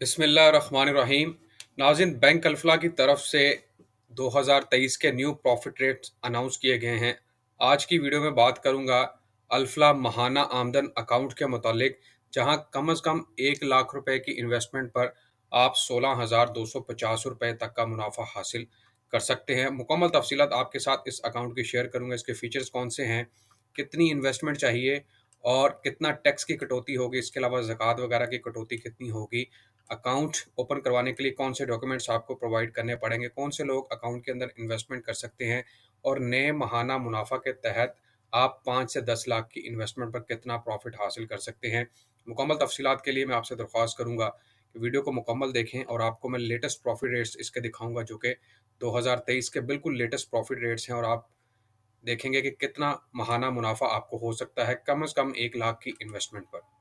बिस्मिल्लाहिर्रहमानिर्रहीम। नाज़रीन, बैंक अल्फला की तरफ से 2023 के न्यू प्रॉफिट रेट्स अनाउंस किए गए हैं। आज की वीडियो में बात करूंगा अल्फला महाना आमदन अकाउंट के मुतालिक, जहां कम से कम 1 लाख रुपए की इन्वेस्टमेंट पर आप 16,250 रुपए तक का मुनाफा हासिल कर सकते हैं। मुकम्मल तफसीलात आपके साथ इस अकाउंट की शेयर करूंगा। इसके फीचर्स कौन से हैं, कितनी इन्वेस्टमेंट चाहिए और कितना टैक्स की कटौती होगी, इसके अलावा ज़कात वगैरह की कटौती कितनी होगी, अकाउंट ओपन करवाने के लिए कौन से डॉक्यूमेंट्स आपको प्रोवाइड करने पड़ेंगे, कौन से लोग अकाउंट के अंदर इन्वेस्टमेंट कर सकते हैं और नए माहाना मुनाफा के तहत आप 5 से 10 लाख की इन्वेस्टमेंट पर कितना प्रॉफिट हासिल कर सकते हैं। मुकम्मल तफसीलात के लिए मैं आपसे दरख्वास्त करूंगा कि वीडियो को मुकम्मल देखें और आपको मैं लेटेस्ट प्रॉफिट रेट्स इसके दिखाऊंगा, जो कि 2023 के बिल्कुल लेटेस्ट प्रॉफिट रेट्स हैं, और आप देखेंगे कि कितना महाना मुनाफा आपको हो सकता है कम से कम 1 लाख की इन्वेस्टमेंट पर।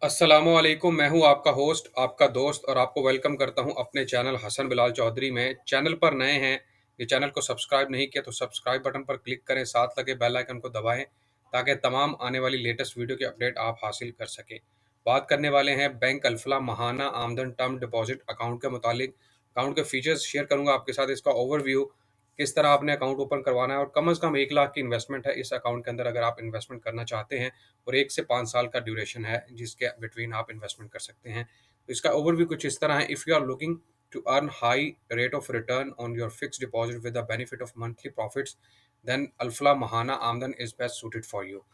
अस्सलामुअलैकुम, मैं हूं आपका होस्ट, आपका दोस्त, और आपको वेलकम करता हूं अपने चैनल हसन बिलाल चौधरी में। चैनल पर नए हैं, ये चैनल को सब्सक्राइब नहीं किया तो सब्सक्राइब बटन पर क्लिक करें, साथ लगे बेल आइकन को दबाएं ताकि तमाम आने वाली लेटेस्ट वीडियो की अपडेट आप हासिल कर सकें। बात करने वाले हैं बैंक अल्फला महाना आमदन टर्म डिपॉजिट अकाउंट के मुतालिक। अकाउंट के फीचर्स शेयर करूंगा आपके साथ, इसका ओवरव्यू, किस तरह आपने अकाउंट ओपन करवाना है, और कम से कम 1 लाख की इन्वेस्टमेंट है इस अकाउंट के अंदर अगर आप इन्वेस्टमेंट करना चाहते हैं, और 1 से 5 साल का ड्यूरेशन है जिसके बिटवीन आप इन्वेस्टमेंट कर सकते हैं। तो इसका ओवरव्यू कुछ इस तरह है। If you are looking to earn high rate of return on your fix deposit with the benefit of monthly profits, then Alfalah Mahana Aamdan is best suited for you.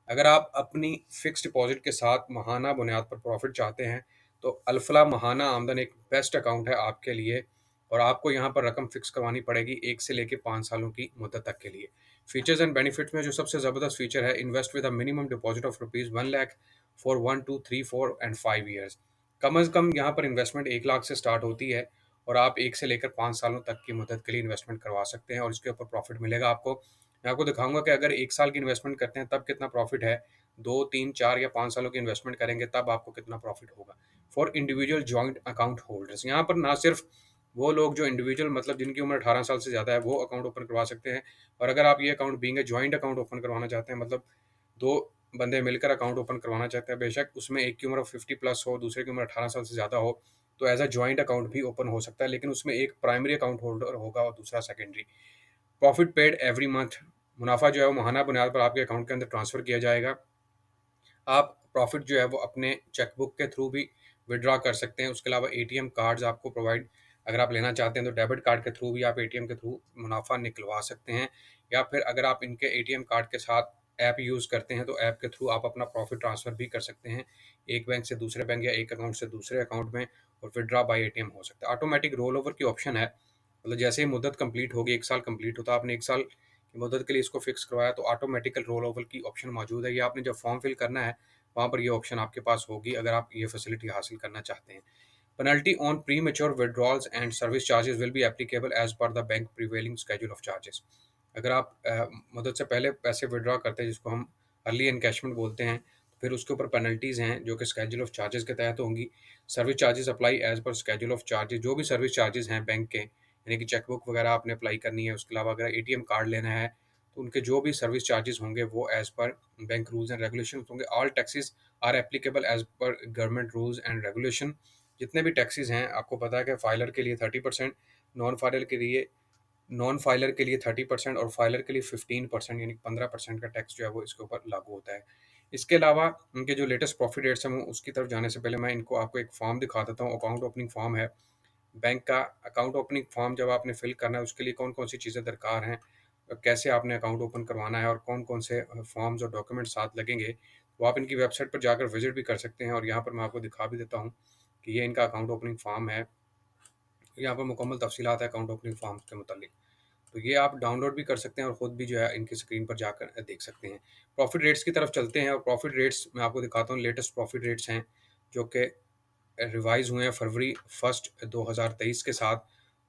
अगर आप अपनी फिक्स डिपॉजिट के साथ महाना बुनियाद पर प्रॉफिट चाहते हैं तो अल्फला महाना आमदन एक बेस्ट अकाउंट है आपके लिए, और आपको यहाँ पर रकम फिक्स करवानी पड़ेगी 1 से लेकर 5 सालों की मुद्दत तक के लिए। फीचर्स एंड बेनिफिट्स में जो सबसे ज़बरदस्त फीचर है, invest with a minimum deposit of rupees 1 lakh for 1, 2, 3, 4 and 5 years. कम अज़ कम यहाँ पर इन्वेस्टमेंट 1 लाख से स्टार्ट होती है, और आप 1 से लेकर 5 सालों तक की मुद्दत के लिए इन्वेस्टमेंट करवा सकते हैं और इसके ऊपर प्रॉफिट मिलेगा आपको। मैं आपको दिखाऊंगा कि अगर 1 साल की इन्वेस्टमेंट करते हैं तब कितना प्रॉफिट है, 2, 3, 4 या 5 सालों की इन्वेस्टमेंट करेंगे तब आपको कितना प्रॉफिट होगा। For individual joint account holders, यहाँ पर ना सिर्फ वो लोग जो इंडिविजुअल, मतलब जिनकी उम्र 18 साल से ज़्यादा है, वो अकाउंट ओपन करवा सकते हैं। और अगर आप ये account being a joint account open करवाना चाहते हैं, मतलब दो बंदे मिलकर अकाउंट ओपन करवाना चाहते हैं, बेशक उसमें एक की उम्र 50+ हो, दूसरे की उम्र 18 साल से ज़्यादा हो, तो एज अ जॉइंट अकाउंट भी ओपन हो सकता है, लेकिन उसमें एक प्राइमरी अकाउंट होल्डर होगा और दूसरा secondary. Profit paid every month, मुनाफा जो है वो माहाना बुनियाद पर आपके अकाउंट के अंदर ट्रांसफ़र किया जाएगा। आप प्रॉफिट जो है वो अपने चेकबुक के थ्रू भी विड्रॉ कर सकते हैं। उसके अलावा एटीएम कार्ड्स आपको प्रोवाइड, अगर आप लेना चाहते हैं तो डेबिट कार्ड के थ्रू भी आप एटीएम के थ्रू मुनाफा निकलवा सकते हैं, या फिर अगर आप इनके एटीएम कार्ड के साथ ऐप यूज़ करते हैं तो ऐप के थ्रू आप अपना प्रॉफिट ट्रांसफ़र भी कर सकते हैं, एक बैंक से दूसरे बैंक या एक अकाउंट से दूसरे अकाउंट में, और विड्रॉ बाय एटीएम हो सकता है। ऑटोमेटिक रोल ओवर की ऑप्शन है, मतलब जैसे ही मुद्दत कंप्लीट होगी, 1 साल कंप्लीट होता है, आपने 1 साल की मुद्दत के लिए इसको फिक्स करवाया, तो ऑटोमेटिकल रोल ओवर की ऑप्शन मौजूद है। ये आपने जब फॉर्म फिल करना है वहाँ पर ये ऑप्शन आपके पास होगी अगर आप ये फैसिलिटी हासिल करना चाहते हैं। Penalty on premature withdrawals and service charges will be applicable as per the bank prevailing schedule of charges. अगर आप मुद्दत से पहले पैसे विड्रॉ करते हैं, जिसको हम अर्ली एनकैशमेंट बोलते हैं, तो फिर उसके ऊपर पेनल्टीज़ हैं जो कि स्केड्यूल ऑफ चार्जेस के तहत होंगी। Service charges apply as per schedule of charges, जो भी सर्विस चार्जेस हैं बैंक के, यानी कि चेकबुक वगैरह आपने अप्लाई करनी है, उसके अलावा अगर एटीएम कार्ड लेना है तो उनके जो भी सर्विस चार्जेस होंगे वो as per bank rules and regulation होंगे। All taxes are applicable as per government rules and regulation. जितने भी टैक्सेस हैं, आपको पता है कि फाइलर के लिए 30%, नॉन फाइलर के लिए नॉन फाइलर के लिए 30% और फाइलर के लिए 15%, यानी 15% का टैक्स जो है वो इसके ऊपर लागू होता है। इसके अलावा उनके जो लेटेस्ट प्रॉफिट रेट्स हैं, वो उसकी तरफ जाने से पहले मैं इनको आपको एक फॉर्म दिखा देता हूँ। अकाउंट ओपनिंग फॉर्म है बैंक का। अकाउंट ओपनिंग फॉर्म जब आपने फिल करना है, उसके लिए कौन कौन सी चीज़ें दरकार हैं, कैसे आपने अकाउंट ओपन करवाना है, और कौन कौन से फॉर्म्स और डॉक्यूमेंट साथ लगेंगे, वो आप इनकी वेबसाइट पर जाकर विजिट भी कर सकते हैं। और यहाँ पर मैं आपको दिखा भी देता हूँ कि ये इनका अकाउंट ओपनिंग फॉर्म है। यहाँ पर मुकम्मल तफसीलात है अकाउंट ओपनिंग फॉर्म्स के मतलब। तो ये आप डाउनलोड भी कर सकते हैं और ख़ुद भी जो है इनकी स्क्रीन पर जाकर देख सकते हैं। प्रॉफिट रेट्स की तरफ चलते हैं, और प्रॉफिट रेट्स मैं आपको दिखाता हूँ। लेटेस्ट प्रॉफिट रेट्स हैं जो कि रिवाइज़ हुए हैं फरवरी 1 2023 के साथ।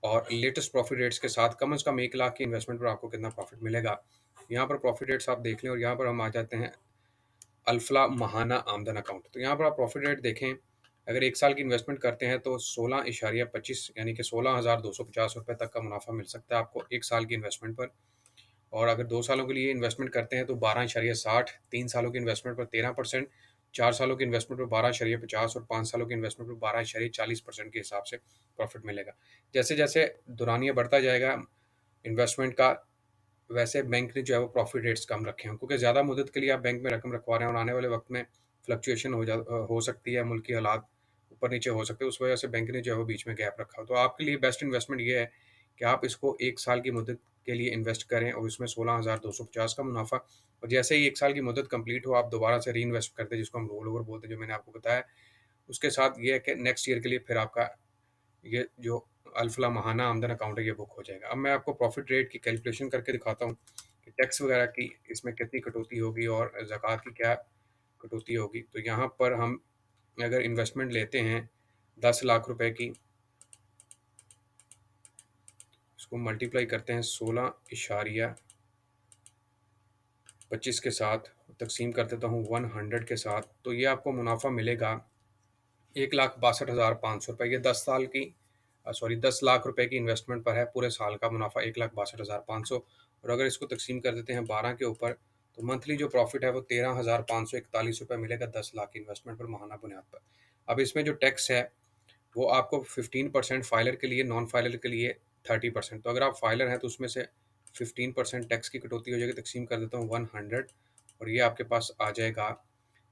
और लेटेस्ट प्रॉफिट रेट्स के साथ कम से कम 1 लाख की इन्वेस्टमेंट पर आपको कितना प्रॉफिट मिलेगा। यहाँ पर प्रॉफिट रेट्स आप देख लें और यहाँ पर हम आ जाते हैं अल्फला महाना आमदन अकाउंट। तो यहाँ पर आप प्रॉफिट रेट देखें, अगर 1 साल की इन्वेस्टमेंट करते हैं तो 16.25 यानी कि 16,250 रुपये तक का मुनाफा मिल सकता है आपको 1 साल की इन्वेस्टमेंट पर। और अगर 2 सालों के लिए इन्वेस्टमेंट करते हैं तो 12.60, 3 सालों की इन्वेस्टमेंट पर 13%, 4 सालों की इन्वेस्टमेंट पर 12.50 और 5 सालों की इन्वेस्टमेंट पर 12.40% के हिसाब से प्रॉफिट मिलेगा। जैसे-जैसे दौरानिया बढ़ता जाएगा इन्वेस्टमेंट का, वैसे बैंक ने जो है वो प्रॉफिट रेट्स कम रखे हैं, क्योंकि ज़्यादा मुद्दत के लिए आप बैंक में रकम रखवा रहे हैं और आने वाले वक्त में फ्लक्चुएशन हो सकती है, मुल्की हालात ऊपर नीचे हो सकते हैं, उस वजह से बैंक ने जो है वो बीच में गैप रखा। तो आपके लिए बेस्ट इन्वेस्टमेंट ये है कि आप इसको 1 साल की मुद्दत के लिए इन्वेस्ट करें और उसमें 16,250 का मुनाफा, और जैसे ही 1 साल की मुद्दत कंप्लीट हो आप दोबारा से री इन्वेस्ट करते हैं, जिसको हम रोल ओवर बोलते हैं, जो मैंने आपको बताया। उसके साथ ये है कि नेक्स्ट ईयर के लिए फिर आपका ये जो अल्फला महाना आमदन अकाउंट है ये बुक हो जाएगा। अब मैं आपको प्रॉफिट रेट की कैलकुलेशन करके दिखाता हूँ कि टैक्स वगैरह की इसमें कितनी कटौती होगी और ज़कात की क्या कटौती होगी। तो यहाँ पर हम अगर इन्वेस्टमेंट लेते हैं 10 लाख रुपए की, इसको मल्टीप्लाई करते हैं 16.25 के साथ, तकसीम कर देता हूँ 100 के साथ, तो ये आपको मुनाफा मिलेगा 1,62,500 रुपये। ये 10 साल की 10 लाख रुपए की इन्वेस्टमेंट पर है, पूरे साल का मुनाफा 1,62,500। और अगर इसको तकसीम कर देते हैं 12 के ऊपर, तो मंथली जो प्रॉफिट है वो 13,541 रुपये मिलेगा 10 लाख की इन्वेस्टमेंट पर महाना बुनियाद पर। अब इसमें जो टैक्स है वो आपको 15% फाइलर के लिए, नॉन फाइलर के लिए 30%। तो अगर आप फाइलर हैं तो उसमें से 15% टैक्स की कटौती हो जाएगी। तकसीम कर देता हूँ 100 और ये आपके पास आ जाएगा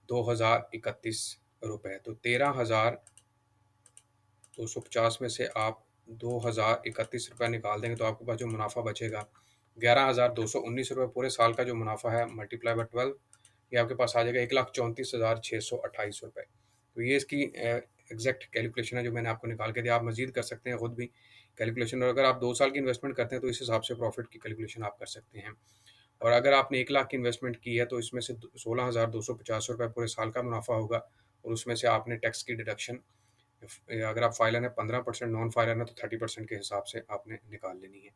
2,031 रुपये। तो 13,250 में से आप 2,031 रुपये निकाल देंगे तो आपके पास जो मुनाफा बचेगा 11,219 रुपये। पूरे साल का जो मुनाफा है मल्टीप्लाई बाय 12, ये आपके पास आ जाएगा 1,34,628 रुपये। तो ये इसकी एग्जैक्ट कैलकुलेशन है जो मैंने आपको निकाल के दिया। आप मजीद कर सकते हैं खुद भी कैलकुलेशन, और अगर आप 2 साल की इन्वेस्टमेंट करते हैं तो इस हिसाब से प्रॉफिट की कैलकुलेशन आप कर सकते हैं। और अगर आपने 1 लाख की इन्वेस्टमेंट की है तो इसमें से 16,250 रुपये पूरे साल का मुनाफा होगा, और उसमें से आपने टैक्स की डिडक्शन, अगर आप फाइलर हैं 15%, नॉन फाइलर हैं तो 30% के हिसाब से आपने निकाल लेनी है।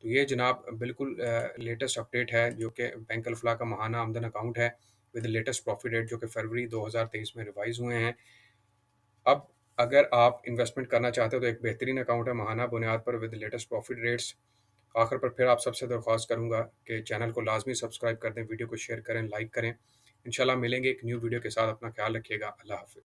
तो ये जनाब बिल्कुल लेटेस्ट अपडेट है जो कि बैंक अल्फला का महाना आमदन अकाउंट है विद लेटेस्ट प्रॉफिट रेट, जो कि फरवरी 2023 में रिवाइज हुए हैं। अब अगर आप इन्वेस्टमेंट करना चाहते हो तो एक बेहतरीन अकाउंट है महाना बुनियाद पर विद लेटेस्ट प्रॉफिट रेट्स। आखिर पर फिर आप सबसे दरख्वास्त करूंगा कि चैनल को लाजमी सब्सक्राइब कर दें, वीडियो को शेयर करें, लाइक करें। इंशाल्लाह मिलेंगे एक न्यू वीडियो के साथ। अपना ख्याल रखिएगा। अल्लाह हाफिज़।